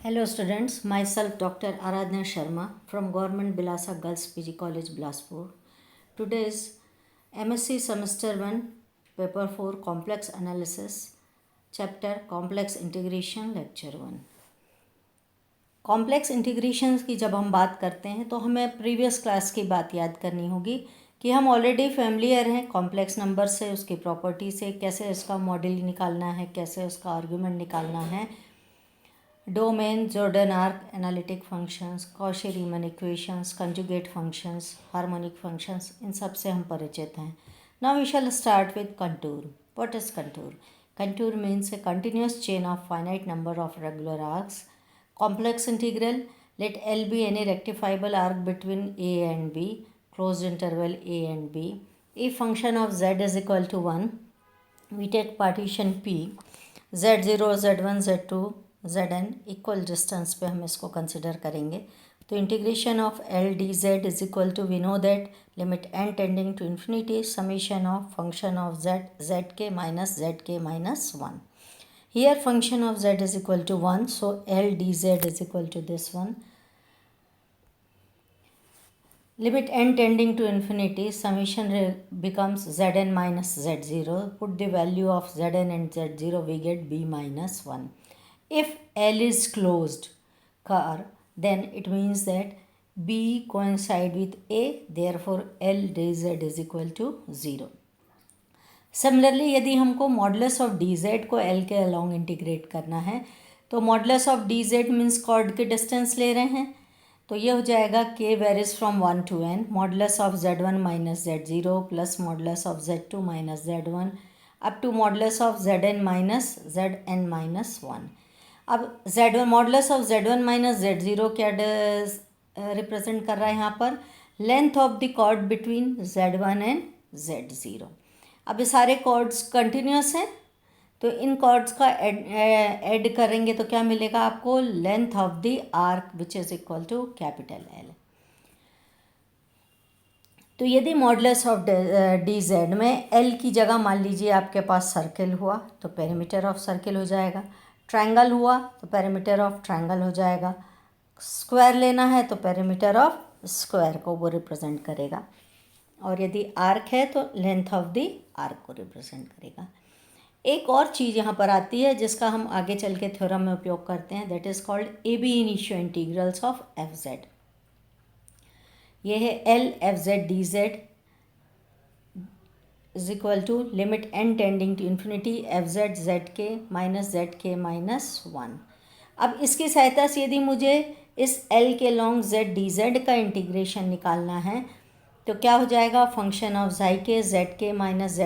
Hello students, myself Dr. Aradhna Sharma from Government Bilasa Girls PG College Bilaspur. Today's MSc Semester 1 Paper 4 Complex Analysis Chapter Complex Integration Lecture 1. Complex integrations की जब हम बात करते हैं तो हमें previous class की बात याद करनी होगी कि हम ऑलरेडी फेमिलियर हैं कॉम्प्लेक्स नंबर से, उसकी प्रॉपर्टी से, कैसे उसका मॉडल निकालना है, कैसे उसका आर्ग्यूमेंट निकालना है, domain, Jordan arc, analytic functions, Cauchy Riemann equations, conjugate functions, harmonic functions, इन सब से हम परिचित हैं. Now we shall start with contour. What is contour? Contour means a continuous chain of finite number of regular arcs. Complex integral, let L be any rectifiable arc between A and B, closed interval A and B. If function of z is equal to 1, we take partition P, z0, z1, z2, zn equal distance पे हम इसको consider करेंगे. तो integration of L D Z is equal to, we know that limit N tending to infinity summation of function of Z K minus 1. Here function of z is equal to 1, so L dz is equal to this one. Limit n tending to infinity, summation becomes zn minus z0. Put the value of zn and z0, we get b minus 1. If L is closed car, then it means that b coincide with A, therefore L dz is equal to 0. Similarly यदि हमको modulus of D Z को L के along integrate करना है तो modulus of D Z means chord के distance ले रहे हैं, तो ये हो जाएगा K varies from 1 to n, modulus of z1 minus z0 plus modulus of z2 minus z1 up to modulus of zn minus zn minus 1. अब z1 modulus of z1 minus z0 क्या represent कर रहा है यहाँ पर? Length of the chord between z1 and z0. अब ये सारे कॉर्ड्स कंटिन्यूस हैं तो इन कॉर्ड्स का ऐड करेंगे तो क्या मिलेगा आपको? Length of the arc which is equal to capital L. तो यदि मॉडुलस ऑफ डी जेड में एल की जगह मान लीजिए आपके पास सर्किल हुआ तो पेरीमीटर ऑफ सर्किल हो जाएगा, ट्रायंगल हुआ तो पेरीमीटर ऑफ ट्रायंगल हो जाएगा, स्क्वायर लेना है तो पेरीमीटर ऑफ स्क्वायर को वो रिप्रेजेंट करेगा, और यदि आर्क है तो लेंथ ऑफ द आर्क को रिप्रेजेंट करेगा. एक और चीज़ यहाँ पर आती है जिसका हम आगे चल के थ्योरम में उपयोग करते हैं, that is called ab initio integrals of F Z. ये है L F Z D Z is equal to limit N tending to infinity F Z K minus 1. अब इसकी सहायता से यदि मुझे इस एल के लॉन्ग जेड डी जेड का इंटीग्रेशन निकालना है तो क्या हो जाएगा? फंक्शन ऑफ जाई के जेड के माइनस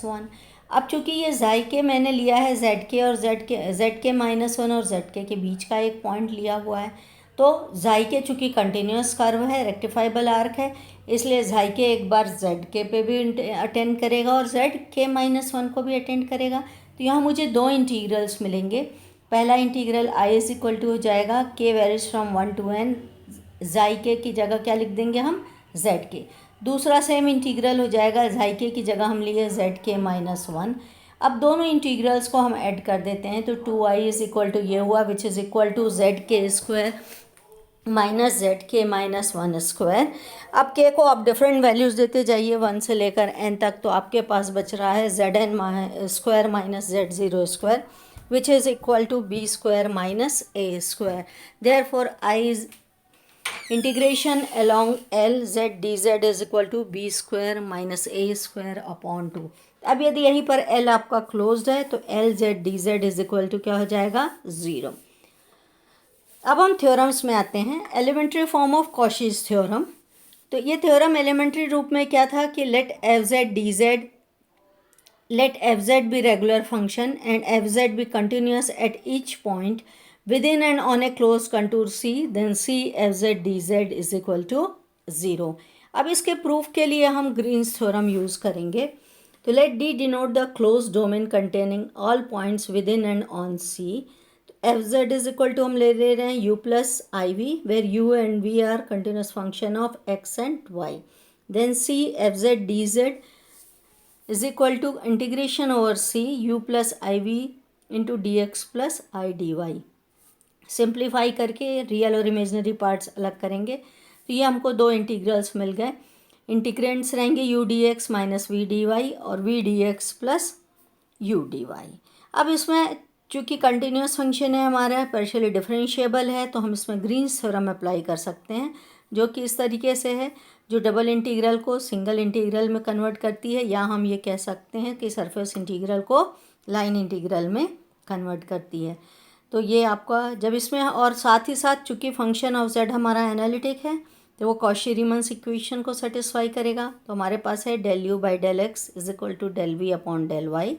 1. अब चूंकि ये जाई के मैंने लिया है जेड के और जेड के माइनस 1 और जेड के बीच का एक पॉइंट लिया हुआ है, तो जाई के चूँकि कंटिन्यूस कर्व है, रेक्टिफाइबल आर्क है, इसलिए जाई के एक बार जेड के पे भी अटेंड करेगा और जेड के माइनस 1 को भी अटेंड करेगा. तो यहाँ मुझे दो इंटीग्रल्स मिलेंगे. पहला integral I is equal to हो जाएगा K varies from 1 to n, जाई के की जगह क्या लिख देंगे हम? जेड के. दूसरा सेम इंटीग्रल हो जाएगा, जाई के की जगह हम लिए जेड के माइनस 1. अब दोनों इंटीग्रल्स को हम ऐड कर देते हैं तो 2i इज इक्वल टू ये हुआ which is equal to Z K square minus Z K minus 1 square. अब के को आप डिफरेंट वैल्यूज़ देते जाइए 1 से लेकर n तक, तो आपके पास बच रहा है zn square minus z0 square which is equal to B square minus A square. Therefore I is integration along L z d z is equal to b square minus a square upon 2. अब यदि यहीं पर L आपका closed है तो L z d z is equal to क्या हो जाएगा? 0. अब हम थ्योरम्स में आते हैं. Elementary form of Cauchy's theorem. तो ये थ्योरम एलिमेंट्री रूप में क्या था कि let f z be regular function and f z be continuous at each point within and on a closed contour C, then C f z dz is equal to 0. अब इसके proof के लिए हम ग्रीन्स थ्योरम यूज़ करेंगे. तो let D denote the close domain containing all points within and on C. F Z is equal to हम ले रहे हैं u plus I V, where u and v are continuous function of x and y. Then C F Z D Z is equal to integration over C u plus I V into D x plus I D Y. Simplify करके real और imaginary parts अलग करेंगे तो ये हमको दो integrals मिल गए। Integrands रहेंगे u d x minus v d y और v d x plus u d y. अब इसमें चूँकि कंटिन्यूस फंक्शन है हमारा, पार्शियली डिफरेंशिएबल है, तो हम इसमें ग्रीन्स थ्योरम अप्लाई कर सकते हैं, जो कि इस तरीके से है, जो डबल इंटीग्रल को सिंगल इंटीग्रल में कन्वर्ट करती है, या हम ये कह सकते हैं कि सरफेस इंटीग्रल को लाइन इंटीग्रल में कन्वर्ट करती है। तो ये आपका जब इसमें, और साथ ही साथ चूँकि फंक्शन ऑफ जेड हमारा एनालिटिक है तो वो कॉशी रीमन्स इक्वेशन को सेटिस्फाई करेगा। तो हमारे पास है del U by del X is equal to del V upon del Y.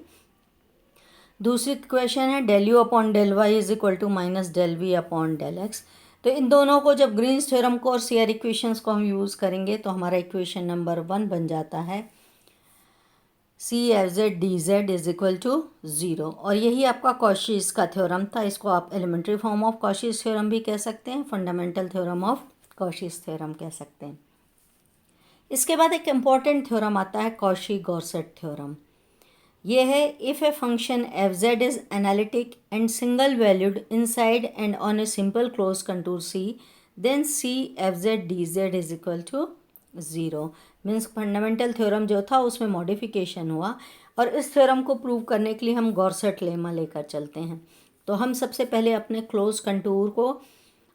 दूसरी इक्वेशन है del U upon del Y is equal to minus del V upon del X. तो इन दोनों को जब ग्रीन्स थ्योरम को और सीआर इक्वेशंस को हम यूज़ करेंगे तो हमारा इक्वेशन नंबर 1 बन जाता है C F Z D Z is equal to 0। और यही आपका कॉशीज़ का थ्योरम था। इसको आप एलिमेंट्री फॉर्म ऑफ कॉशीज़ थ्योरम भी कह सकते हैं, फंडामेंटल थ्योरम ऑफ कॉशीज़ थ्योरम कह सकते हैं। इसके बाद एक इम्पॉर्टेंट थ्योरम आता है कॉशी गॉर्सेट थ्योरम। ये है if a function F Z is analytic and single valued inside and on a simple close contour C then C F Z D Z is equal to 0। Means fundamental theorem जो था उसमें modification हुआ, और इस theorem को prove करने के लिए हम गॉर्सेट लेमा लेकर चलते हैं। तो हम सबसे पहले अपने क्लोज कंटूर को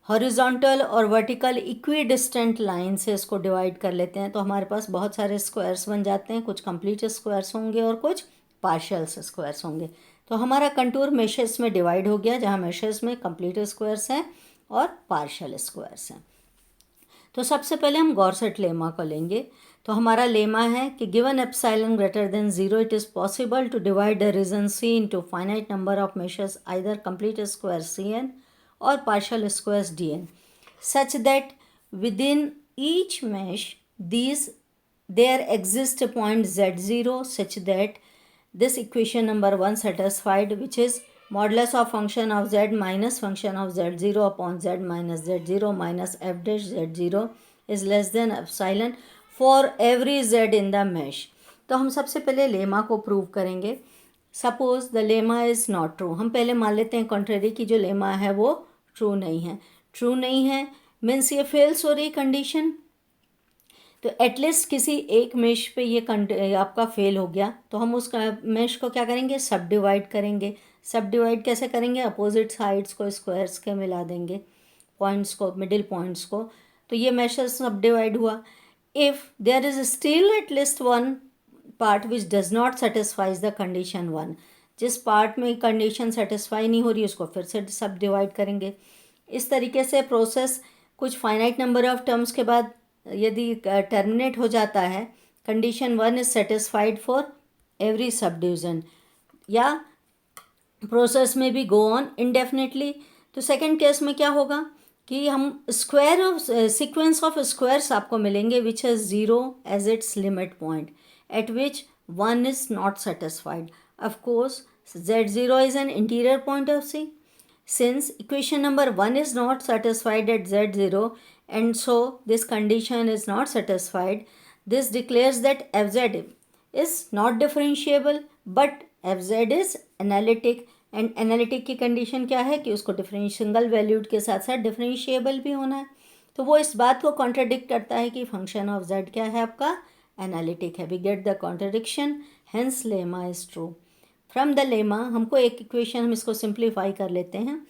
हॉरिजॉन्टल और वर्टिकल इक्विडिस्टेंट लाइन से इसको डिवाइड कर लेते हैं। तो हमारे पास बहुत सारे स्क्वायर्स बन जाते हैं, कुछ कंप्लीट स्क्वायर्स होंगे और कुछ पार्शियल्स स्क्वायर्स होंगे। तो हमारा कंटूर मेशेस में डिवाइड हो गया, जहाँ मेशेस में कंप्लीट स्क्वायर्स हैं और पार्शियल स्क्वायर्स हैं। तो सबसे पहले हम गॉर्सेट लेमा को लेंगे। तो हमारा लेमा है कि given epsilon greater than 0 it is possible to divide the region C into finite number of meshes either complete square Cn or partial squares Dn such that within each mesh there exists a point Z0 such that this equation number 1 satisfied, which is modulus of function of Z minus function of Z0 upon Z minus Z0 minus f dash Z0 is less than epsilon for every Z in the mesh। तो हम सबसे पहले lemma को prove करेंगे। Suppose the lemma is not true. हम पहले मान लेते हैं कॉन्ट्रेरी की जो लेमा है वो ट्रू नहीं है। ट्रू नहीं है मीन्स ये फेल्स हो रही कंडीशन। तो एटलीस्ट किसी एक मेश पे ये आपका फेल हो गया, तो हम उस मेश को क्या करेंगे, सब डिवाइड करेंगे। सब डिवाइड कैसे करेंगे, अपोजिट साइड्स को स्क्वायर्स के मिला देंगे, पॉइंट्स को, मिडिल पॉइंट्स को। तो ये मेशेस सब डिवाइड हुआ। If there is still at least one part which does not satisfies the condition 1, जिस पार्ट में कंडीशन सेटिस्फाई नहीं हो रही उसको फिर से सब डिवाइड करेंगे। इस तरीके से प्रोसेस कुछ फाइनाइट नंबर ऑफ टर्म्स के बाद यदि टर्मिनेट हो जाता है, condition 1 is satisfied for every subdivision, या प्रोसेस में भी गो ऑन इंडेफिनेटली। तो सेकंड केस में क्या होगा कि हम square of sequence of squares आपको मिलेंगे which has 0 as its limit point at which 1 is not satisfied. Of course Z0 is an interior point of C. Since equation number 1 is not satisfied at Z0 and so this condition is not satisfied, this declares that Fz is not differentiable but Fz is analytic, and analytic की condition क्या है कि उसको single valued के साथ साथ differentiable भी होना है। तो वो इस बात को कॉन्ट्राडिक्ट करता है कि फंक्शन ऑफ z क्या है आपका, एनालिटिक है। We get the contradiction, hence lemma is true. From the lemma हमको एक इक्वेशन, हम इसको सिंप्लीफाई कर लेते हैं।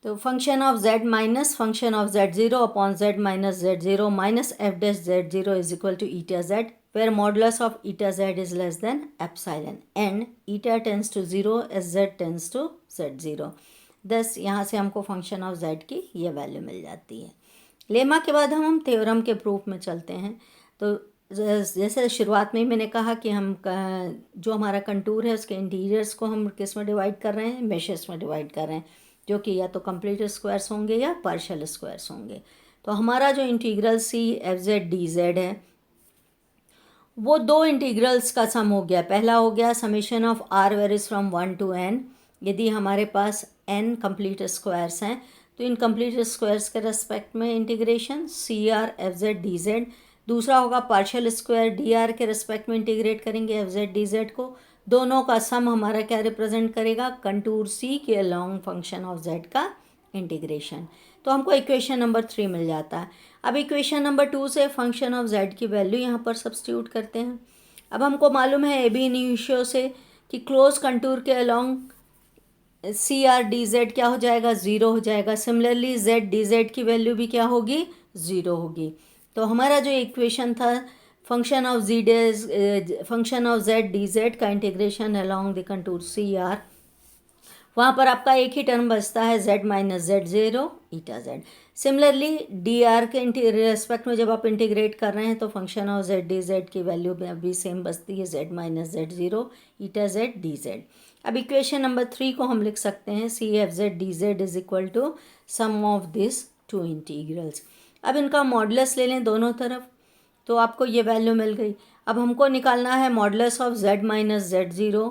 तो function of z minus function of Z0 upon Z minus Z0 minus F dash Z0 is equal to eta z, where modulus of eta z is less than epsilon and eta tends to 0 as z tends to Z0। thus यहाँ से हमको function of z की ये value मिल जाती है। Lemma के बाद हम थ्योरम के प्रूफ में चलते हैं। तो जैसे शुरुआत में ही मैंने कहा कि हम जो हमारा कंटूर है उसके इंटीरियर्स को हम किस में डिवाइड कर रहे हैं, मेशेस में डिवाइड कर रहे हैं, जो कि या तो कंप्लीट स्क्वायर्स होंगे या पार्शियल स्क्वायर्स होंगे। तो हमारा जो integral C F Z D Z है वो दो इंटीग्रल्स का सम हो गया। पहला हो गया summation of R varies from 1 to n। यदि हमारे पास n कंप्लीट स्क्वायर्स हैं तो इन कंप्लीट स्क्वायर्स के रेस्पेक्ट में integration C R F Z D Z. दूसरा होगा पार्शियल स्क्वायर डी आर के रेस्पेक्ट में इंटीग्रेट करेंगे एफ जेड डी जेड को। दोनों का सम हमारा क्या रिप्रेजेंट करेगा, कंटूर सी के अलॉन्ग फंक्शन ऑफ जेड का इंटीग्रेशन। तो हमको इक्वेशन नंबर 3 मिल जाता है। अब इक्वेशन नंबर 2 से फंक्शन ऑफ जेड की वैल्यू यहाँ पर सब्स्टिट्यूट करते हैं। अब हमको मालूम है ए बी इनिशियो से कि क्लोज कंटूर के along C R D Z क्या हो जाएगा, ज़ीरो हो जाएगा। सिमिलरली जेड डी जेड की वैल्यू भी क्या होगी, ज़ीरो होगी। तो हमारा जो इक्वेशन था function of z D z का integration along the contour c r, वहाँ पर आपका एक ही टर्म बचता है z minus z zero eta z. Similarly d are के रेस्पेक्ट में जब आप इंटीग्रेट कर रहे हैं तो function of z D Z की वैल्यू में अभी सेम बचती है z minus z zero eta z D z. अब इक्वेशन नंबर 3 को हम लिख सकते हैं C F Z D Z is equal to sum of this two integrals. अब इनका मॉडुलस ले लें दोनों तरफ, तो आपको ये वैल्यू मिल गई। अब हमको निकालना है modulus of Z minus z zero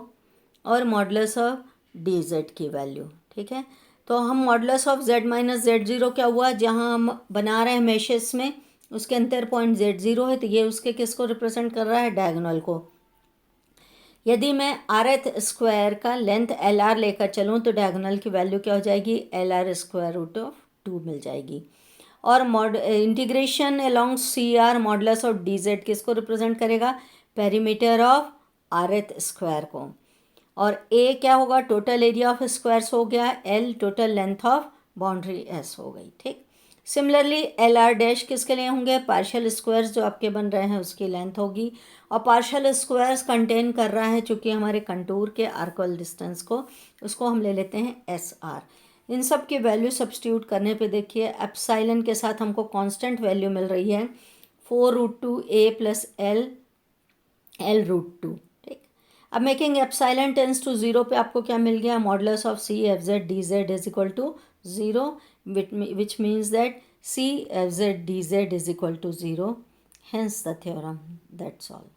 और मॉडुलस ऑफ डी जेड की वैल्यू, ठीक है। तो हम modulus of Z minus z zero क्या हुआ, जहाँ हम बना रहे हैं मेशेस में उसके अंतर पॉइंट जेड ज़ीरो है, तो ये उसके किसको रिप्रेजेंट कर रहा है, डायगोनल को। यदि मैं आर एथ स्क्वायर का लेंथ एल आर लेकर चलूँ तो डायगोनल की वैल्यू क्या हो जाएगी, L R square root of 2 मिल जाएगी। और integration along C R modulus of D Z किसको रिप्रेजेंट करेगा, perimeter of R th square को। और ए क्या होगा, टोटल एरिया ऑफ स्क्वायर्स हो गया, L total length of boundary S हो गई, ठीक। सिमिलरली एल आर डैश किसके लिए होंगे, पार्शियल स्क्वायर्स जो आपके बन रहे हैं उसकी लेंथ होगी। और पार्शियल स्क्वायर्स कंटेन कर रहा है चूँकि हमारे कंटूर के आर्कल डिस्टेंस को, उसको हम ले लेते हैं एस आर। इन सब की वैल्यू सब्स्टिट्यूट करने पे देखिए एप्साइलन के साथ हमको कांस्टेंट वैल्यू मिल रही है 4√2 A plus L root two, ठीक। अब making epsilon tends to zero पे आपको क्या मिल गया, modulus of C F Z D Z is equal to zero, which means that C F Z D Z is equal to zero, hence the theorem, that's all.